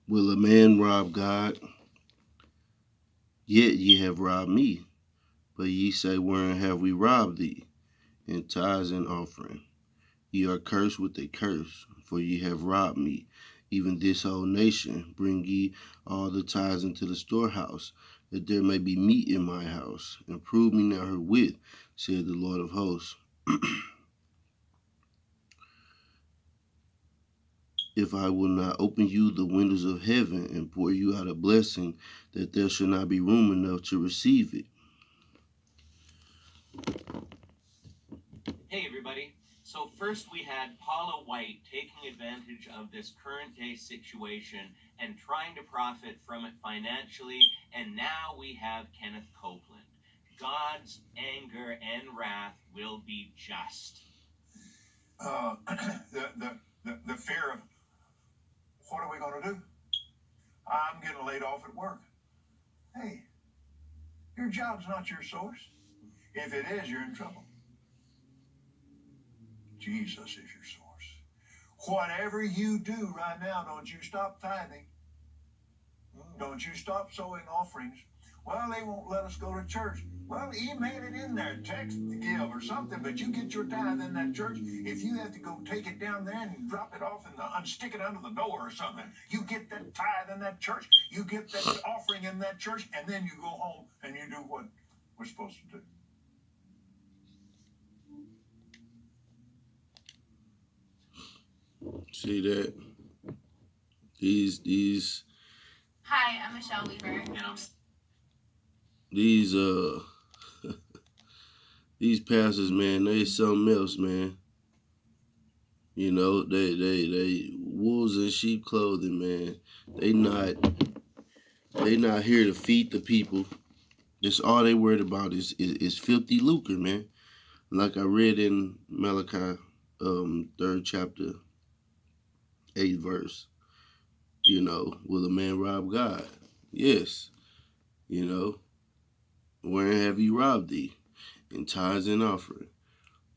Will a man rob God? Yet ye have robbed me. But ye say, wherein have we robbed thee? In tithes and offering. Ye are cursed with a curse, for ye have robbed me, even this whole nation. Bring ye all the tithes into the storehouse, that there may be meat in my house. And prove me now herewith, said the Lord of hosts. If I will not open you the windows of heaven and pour you out a blessing, that there shall not be room enough to receive it. Hey everybody. So first we had Paula White taking advantage of this current day situation and trying to profit from it financially, and now we have Kenneth Copeland. God's anger and wrath will be just. The fear of what are we going to do? I'm getting laid off at work. Hey, your job's not your source. If it is, you're in trouble. Jesus is your source. Whatever you do right now, don't you stop tithing. Don't you stop sowing offerings. Well, they won't let us go to church. Well, email it in there, text the give or something, but you get your tithe in that church. If you have to go take it down there and drop it off and stick it under the door or something, you get that tithe in that church, you get that offering in that church, and then you go home and you do what we're supposed to do. See that? These Hi, I'm Michelle Weaver. these these pastors, man, they something else, man. You know, they wolves in sheep clothing, man. They not here to feed the people. That's all they worried about is filthy lucre, man. Like I read in Malachi, 3rd chapter, 8th verse. You know, will a man rob God? Yes. You know, wherein have you robbed thee? In tithes and offering.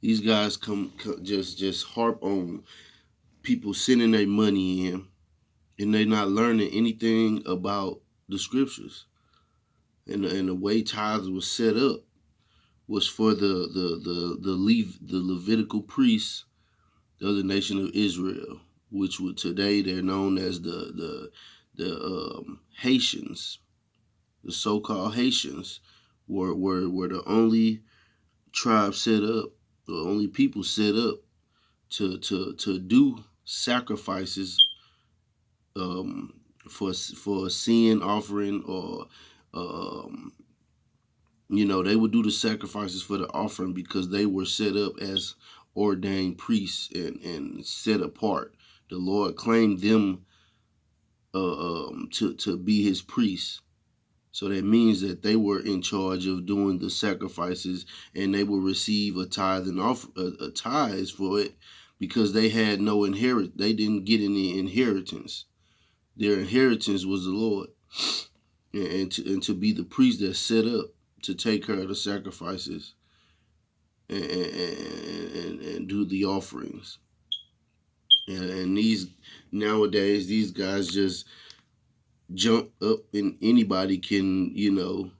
These guys come just harp on people sending their money in, and they're not learning anything about the scriptures. And the way tithes was set up was for the Levitical priests of the nation of Israel, which would today they're known as the Haitians, the so-called Haitians, were the only tribe set up, the only people set up to do sacrifices for a sin offering or um, you know, they would do the sacrifices for the offering because they were set up as ordained priests and set apart. The Lord claimed them to be his priests. So that means that they were in charge of doing the sacrifices, and they will receive a tithe and a tithes for it because they had no inherit. They didn't get any inheritance. Their inheritance was the Lord, and to be the priest that's set up to take care of the sacrifices and do the offerings. And these nowadays, these guys just jump up and anybody can, you know,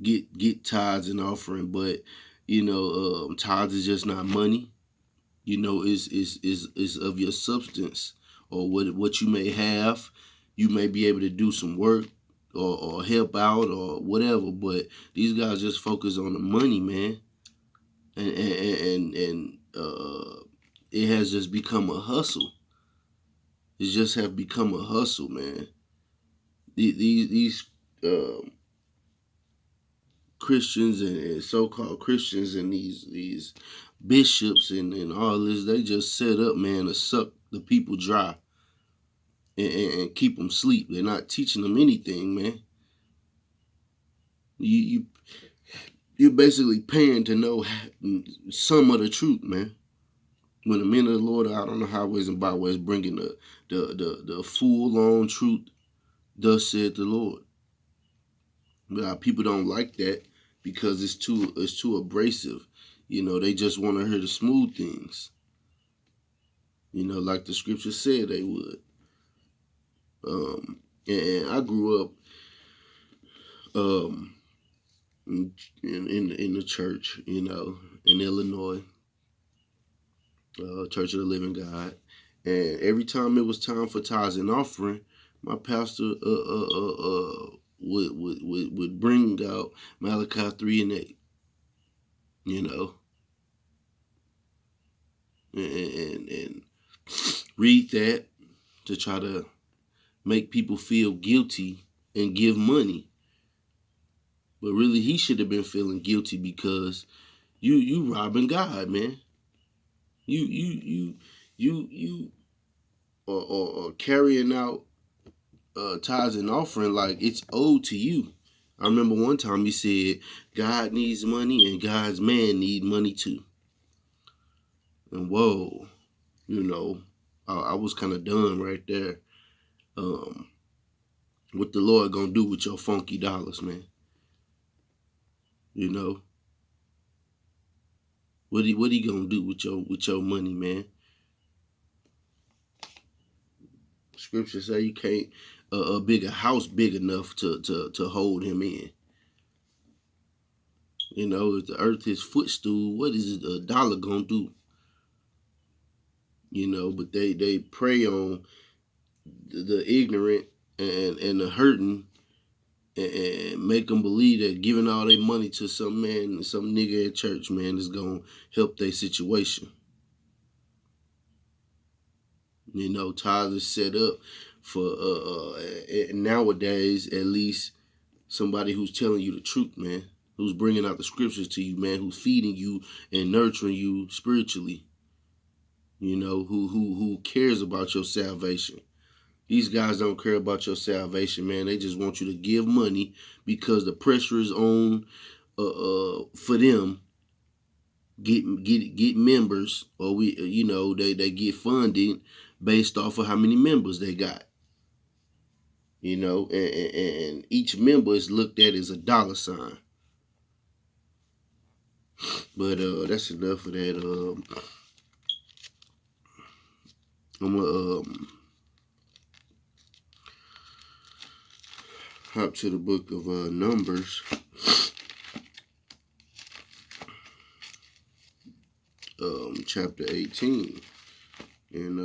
get tithes and offering, but you know, tithes is just not money. You know, is of your substance or what you may have. You may be able to do some work or help out or whatever, but these guys just focus on the money, man, and it has just become a hustle. It just have become a hustle, man. These Christians and so-called Christians and these bishops and all this, they just set up, man, to suck the people dry and keep them sleep. They're not teaching them anything, man. You you're basically paying to know some of the truth, man. When the men of the Lord are out on the highways and byways bringing the full on truth, thus said the Lord. But people don't like that because it's too abrasive. You know, they just want to hear the smooth things. You know, like the scripture said they would. And I grew up um, in the church, in Illinois, Church of the Living God. And every time it was time for tithes and offering, my pastor would bring out Malachi 3:8, you know, and read that to try to make people feel guilty and give money. But really, he should have been feeling guilty because you robbing God, man. You are carrying out tithes and offering like it's owed to you. I remember one time he said God needs money and God's man need money too. And whoa, I was kind of done right there. What the Lord gonna do with your funky dollars, man? You know what he gonna do with your money, man? Scripture say you can't a bigger house big enough to hold him in. If the earth his footstool, what is a dollar gonna do? But they prey on the ignorant and the hurting and make them believe that giving all their money to some man, some nigga at church, man, is gonna help their situation. Tithes is set up for nowadays at least somebody who's telling you the truth, man, who's bringing out the scriptures to you, man, who's feeding you and nurturing you spiritually. Who cares about your salvation. These guys don't care about your salvation, man. They just want you to give money because the pressure is on for them. Get members, or they get funding based off of how many members they got. And each member is looked at as a dollar sign. But that's enough of that. I'm gonna hop to the book of Numbers. Chapter 18. And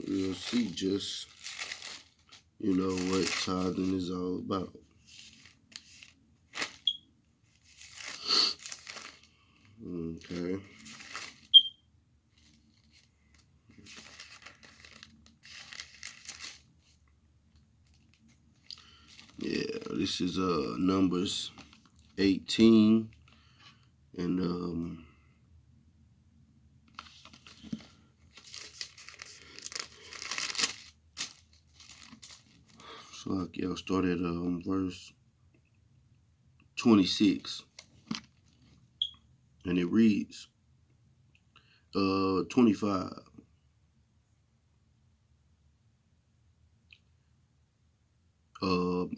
we'll see just, what tithing is all about. Okay. Yeah, this is Numbers 18, and so I'll start at verse 26, and it reads 25.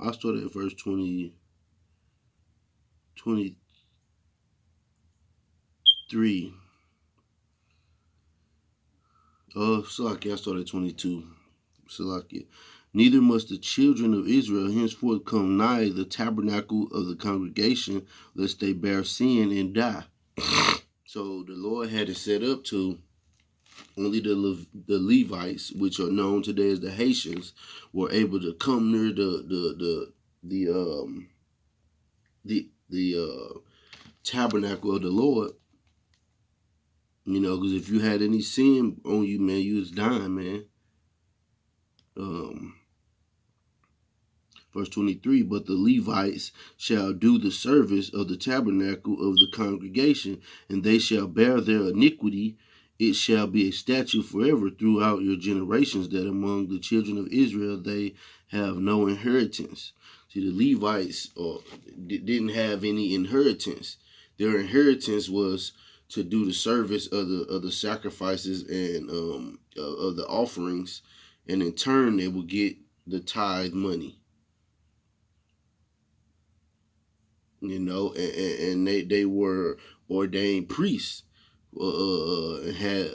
I started at verse 23. Salaki, I started at 22. Salaki. Neither must the children of Israel henceforth come nigh the tabernacle of the congregation, lest they bear sin and die. So the Lord had it set up to only the Levites, which are known today as the Haitians, were able to come near the tabernacle of the Lord. Because if you had any sin on you, man, you was dying, man. Verse 23, but the Levites shall do the service of the tabernacle of the congregation, and they shall bear their iniquity. It shall be a statute forever throughout your generations, that among the children of Israel they have no inheritance. See, the Levites didn't have any inheritance. Their inheritance was to do the service of the sacrifices and of the offerings, and in turn they would get the tithe money. And they were ordained priests, had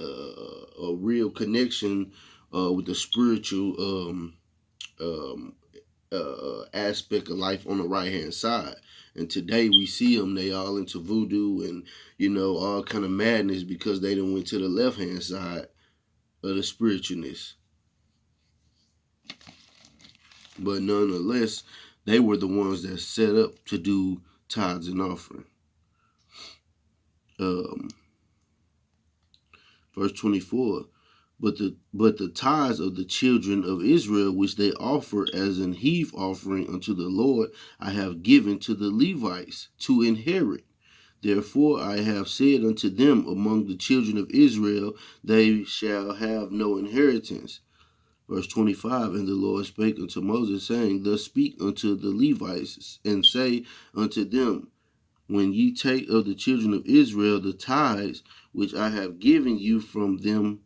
a real connection with the spiritual um, aspect of life on the right hand side. And today we see them; they all into voodoo and all kind of madness because they done went to the left hand side of the spiritualness. But nonetheless, they were the ones that set up to do tithes and offering. Verse 24. But the tithes of the children of Israel, which they offer as an heave offering unto the Lord, I have given to the Levites to inherit. Therefore I have said unto them, among the children of Israel they shall have no inheritance. Verse 25, and the Lord spake unto Moses, saying, thus speak unto the Levites, and say unto them, when ye take of the children of Israel the tithes which I have given you from them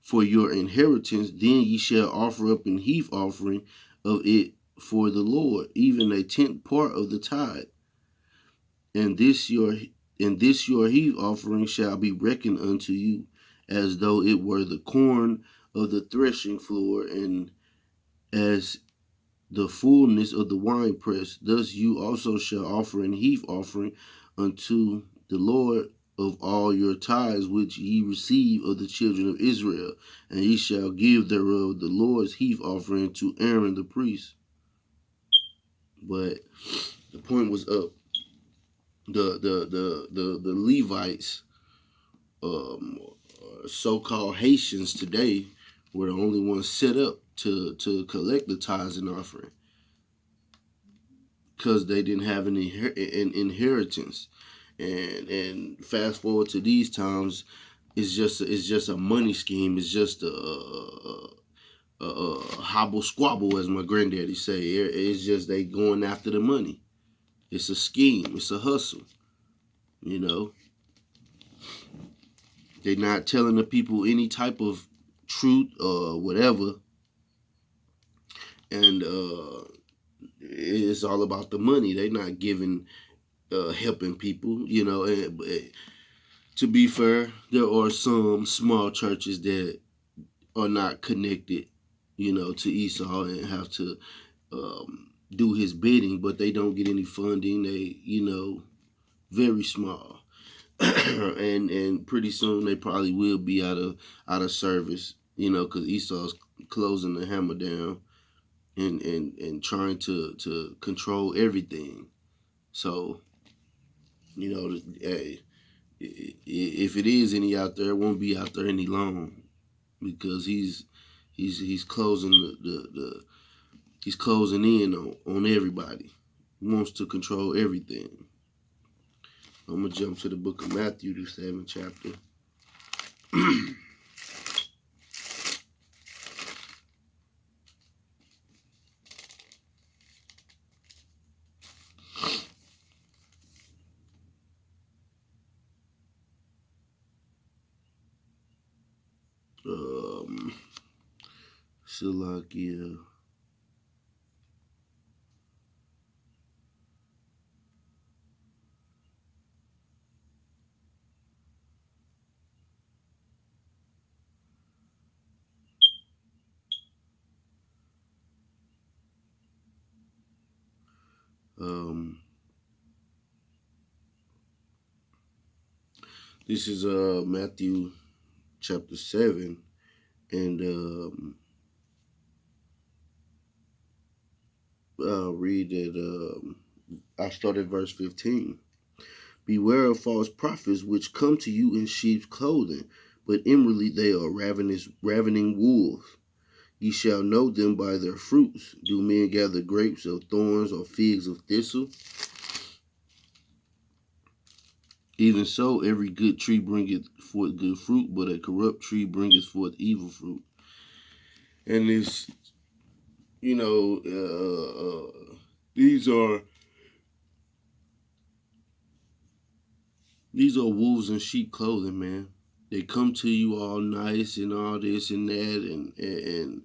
for your inheritance, then ye shall offer up an heave offering of it for the Lord, even a tenth part of the tithe. And this your heave offering shall be reckoned unto you, as though it were the corn of the threshing floor, and as the fullness of the winepress. Thus you also shall offer an heave offering unto the Lord of all your tithes which ye receive of the children of Israel, and ye shall give thereof the Lord's heave offering to Aaron the priest. But the point was up. The Levites, so-called Haitians today, were the only ones set up to collect the tithes and offering, because they didn't have an inheritance. And fast forward to these times, it's just a money scheme. It's just a hobble squabble, as my granddaddy say. It's just they going after the money. It's a scheme. It's a hustle. They're not telling the people any type of truth or whatever, and it's all about the money. They're not giving, helping people. To be fair, there are some small churches that are not connected, to Esau and have to do his bidding, but they don't get any funding. They, very small. and pretty soon they probably will be out of service, because Esau's closing the hammer down and trying to control everything. So, hey, if it is any out there, it won't be out there any long, because he's closing he's closing in on everybody. He wants to control everything. I'm gonna jump to the book of Matthew, the 7th chapter. Salakia. This is Matthew chapter 7, and I'll read it. I start at verse 15. Beware of false prophets which come to you in sheep's clothing, but inwardly they are ravening wolves. Ye shall know them by their fruits. Do men gather grapes of thorns or figs of thistle? Even so, every good tree bringeth forth good fruit, but a corrupt tree bringeth forth evil fruit. And this, these are wolves in sheep clothing, man. They come to you all nice and all this and that, and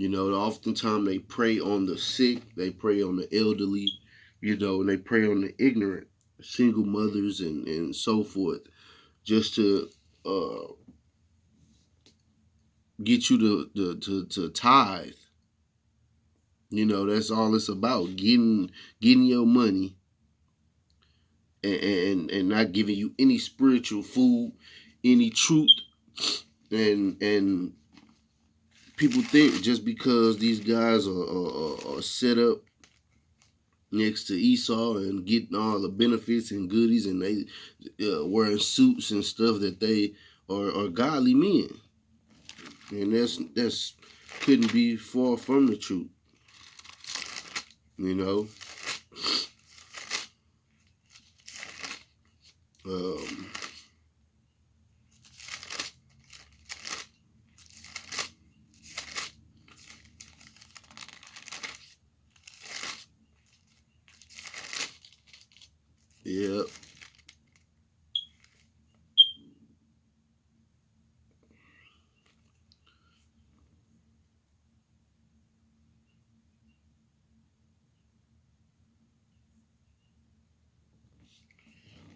oftentimes they prey on the sick, they prey on the elderly, and they prey on the ignorant. single mothers and so forth, just to uh, get you to tithe. That's all it's about, getting your money, and not giving you any spiritual food, any truth. And people think just because these guys are set up next to Esau and getting all the benefits and goodies, and they wearing suits and stuff, that they are godly men. And that's couldn't be far from the truth. you know um yeah.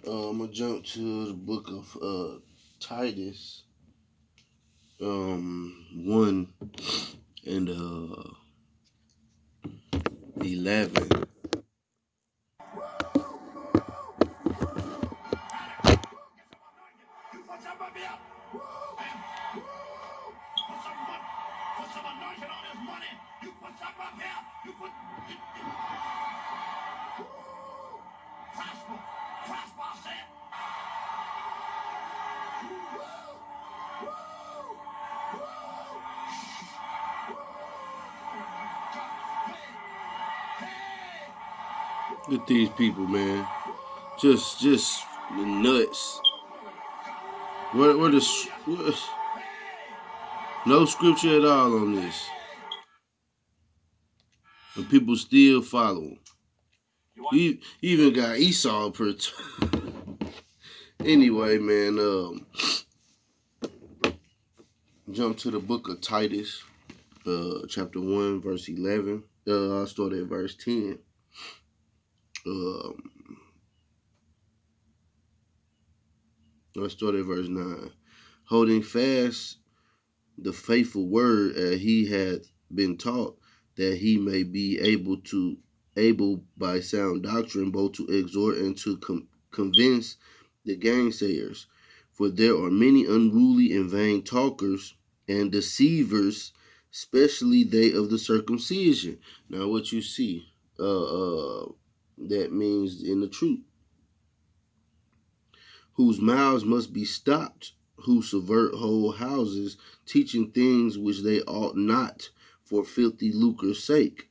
I'm gonna jump to the book of Titus, 1 and 11. Look at these people, man. Just nuts. What, no scripture at all on this, and people still follow. You even got Esau per. Anyway, man. Jump to the book of Titus, chapter 1, verse 11. I'll start at verse 10. I'll start at verse 9. Holding fast the faithful word as he had been taught, that he may be able by sound doctrine both to exhort and to convince the gainsayers. For there are many unruly and vain talkers and deceivers, especially they of the circumcision. Now, what you see, that means in the truth, whose mouths must be stopped, who subvert whole houses, teaching things which they ought not, for filthy lucre's sake.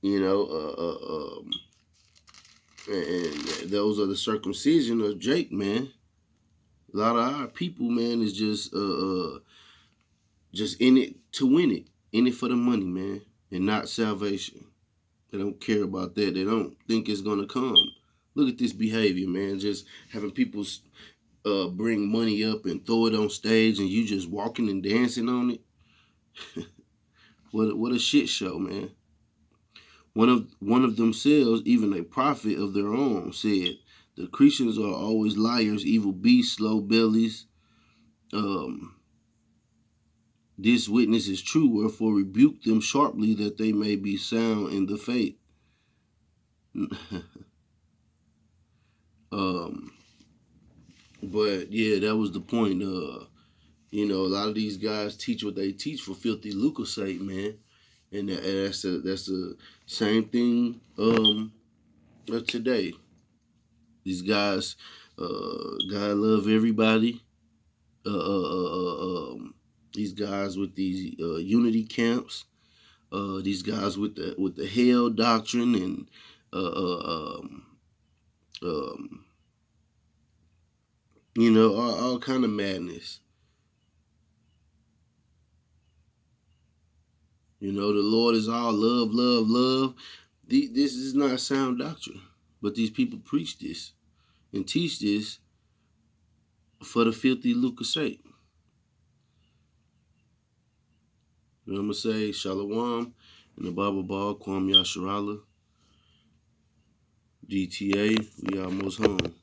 You know, and those are the circumcision of Jake, man. A lot of our people, man, is just in it to win it, in it for the money, man, and not salvation. They don't care about that. They don't think it's gonna come. Look at this behavior, man. Just having people bring money up and throw it on stage, and you just walking and dancing on it. What a shit show, man. One of themselves, even a prophet of their own, said, "The Christians are always liars, evil beasts, slow bellies. This witness is true, wherefore rebuke them sharply, that they may be sound in the faith." But yeah, that was the point. A lot of these guys teach what they teach for filthy lucre's sake, man, and that's the same thing today. These guys, God love everybody. These guys with these unity camps, these guys with the hell doctrine, and um, all kind of madness. The Lord is all love, love, love. This is not sound doctrine, but these people preach this and teach this for the filthy lucre's sake. I'm going to say Shalom in the Bible Ball, Kwam Yasharala. GTA, we almost home.